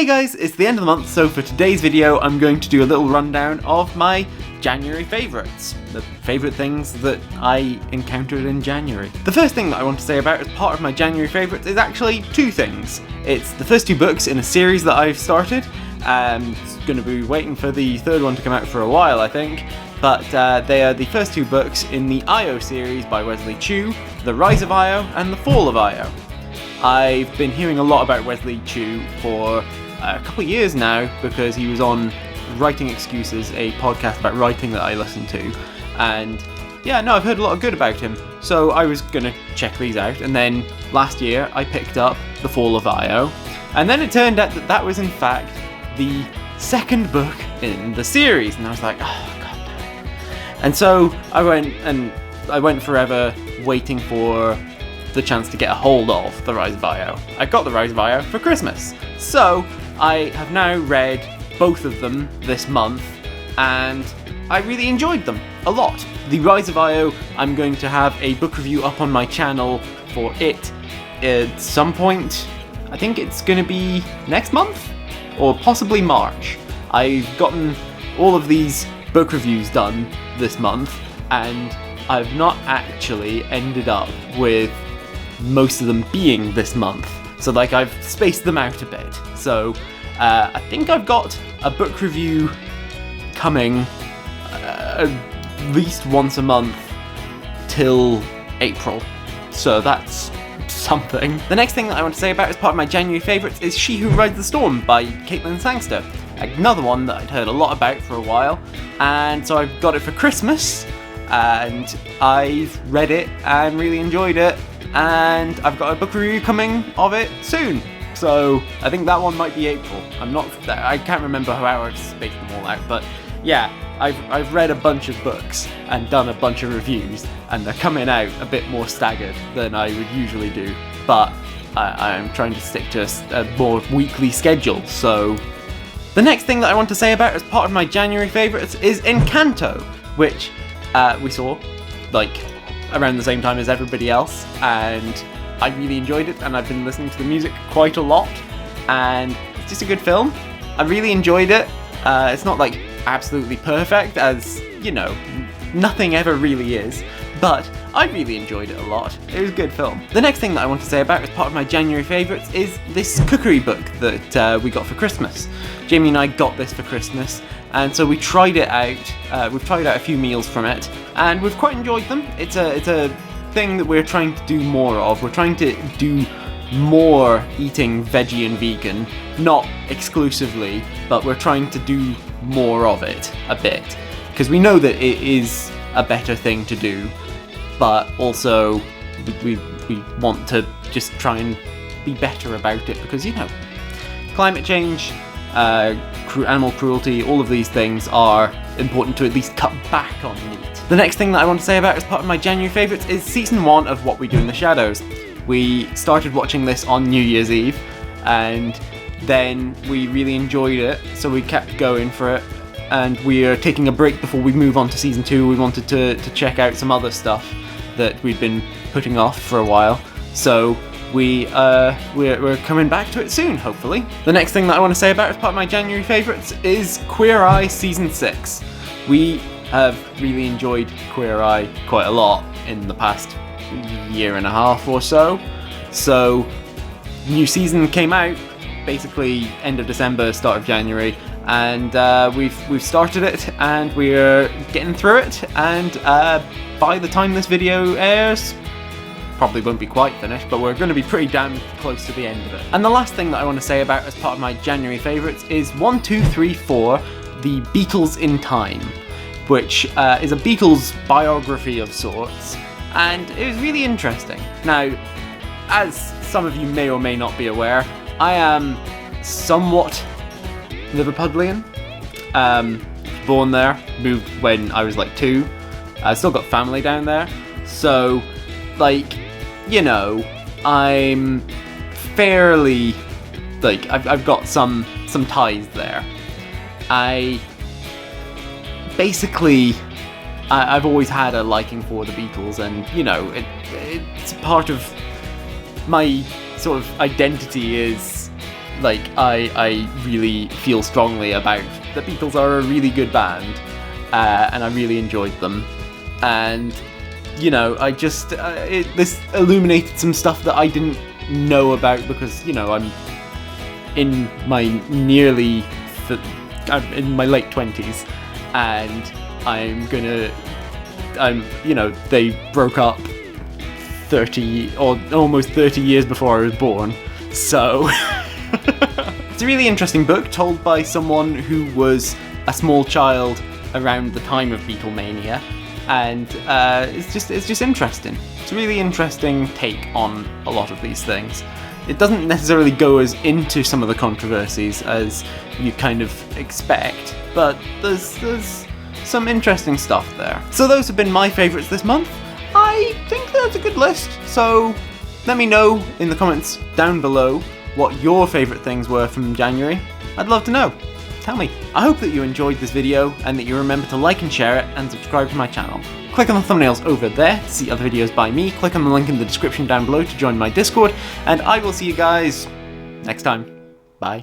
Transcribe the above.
guys, it's the end of the month, so for today's video I'm going to do a little rundown of my January favourites. The favourite things that I encountered in January. The first thing that I want to say about as part of my January favourites is actually two things. It's the first two books in a series that I've started. Going to be waiting for the third one to come out for a while, I think. But they are the first two books in the Io series by Wesley Chu, The Rise of Io and The Fall of Io. I've been hearing a lot about Wesley Chu for a couple of years now because he was on Writing Excuses, a podcast about writing that I listen to, and yeah, no, I've heard a lot of good about him, so I was gonna check these out, and then last year I picked up The Fall of Io, and then it turned out that that was in fact the second book in the series, and I was like, oh god damn. And so I went forever waiting for the chance to get a hold of The Rise of Io. I got The Rise of Io for Christmas, so I have now read both of them this month, and I really enjoyed them a lot. The Rise of Io, I'm going to have a book review up on my channel for it at some point. I think it's going to be next month, or possibly March. I've gotten all of these book reviews done this month, and I've not actually ended up with most of them being this month. So like I've spaced them out a bit. So I think I've got a book review coming at least once a month till April. So that's something. The next thing that I want to say about as part of my January favourites is She Who Rides the Storm by Caitlin Sangster. Another one that I'd heard a lot about for a while, and so I've got it for Christmas, and I've read it and really enjoyed it, and I've got a book review coming of it soon. So I think that one might be April. I can't remember how I've spaced them all out, but yeah, I've read a bunch of books and done a bunch of reviews, and they're coming out a bit more staggered than I would usually do, but I'm trying to stick to a more weekly schedule. So the next thing that I want to say about as part of my January favourites is Encanto, which we saw like around the same time as everybody else, and I really enjoyed it, and I've been listening to the music quite a lot, and it's just a good film. I really enjoyed it. It's not like absolutely perfect, as you know, nothing ever really is, but I really enjoyed it a lot. It was a good film. The next thing that I want to say about as part of my January favourites is this cookery book that we got for Christmas. Jamie and I got this for Christmas, and so we tried it out. We've tried out a few meals from it, and we've quite enjoyed them. It's a thing that we're trying to do more of. We're trying to do more eating veggie and vegan, not exclusively, but we're trying to do more of it a bit, because we know that it is a better thing to do, but also we want to just try and be better about it, because you know, climate change, animal cruelty, all of these things are important to at least cut back on meat. The next thing that I want to say about as part of my January favourites is season 1 of What We Do in the Shadows. We started watching this on New Year's Eve, and then we really enjoyed it, so we kept going for it, and we are taking a break before we move on to season 2. We wanted to check out some other stuff that we'd been putting off for a while, so we're coming back to it soon, hopefully. The next thing that I want to say about as part of my January favourites is Queer Eye Season 6. We have really enjoyed Queer Eye quite a lot in the past year and a half or so. So, new season came out basically end of December, start of January, and we've started it, and we're getting through it, and by the time this video airs, probably won't be quite finished, but we're going to be pretty damn close to the end of it. And the last thing that I want to say about as part of my January favourites is 1, 2, 3, 4, The Beatles in Time, which is a Beatles biography of sorts, and it was really interesting. Now, as some of you may or may not be aware, I am somewhat Liverpudlian. Born there, moved when I was like 2. I still got family down there, so like, you know, I'm fairly like I've got some ties there. I've always had a liking for the Beatles, and you know, it's part of my sort of identity is like, I really feel strongly about the Beatles are a really good band, and I really enjoyed them. And, you know, I just, this illuminated some stuff that I didn't know about because, you know, I'm in my I'm in my late 20s, and you know, they broke up 30 or almost 30 years before I was born, so it's a really interesting book told by someone who was a small child around the time of Beatlemania, and it's just interesting. It's a really interesting take on a lot of these things. It doesn't necessarily go as into some of the controversies as you kind of expect, but there's some interesting stuff there. So those have been my favourites this month. I think that's a good list, so let me know in the comments down below what your favourite things were from January. I'd love to know. Tell me. I hope that you enjoyed this video and that you remember to like and share it and subscribe to my channel. Click on the thumbnails over there to see other videos by me, click on the link in the description down below to join my Discord, and I will see you guys next time. Bye.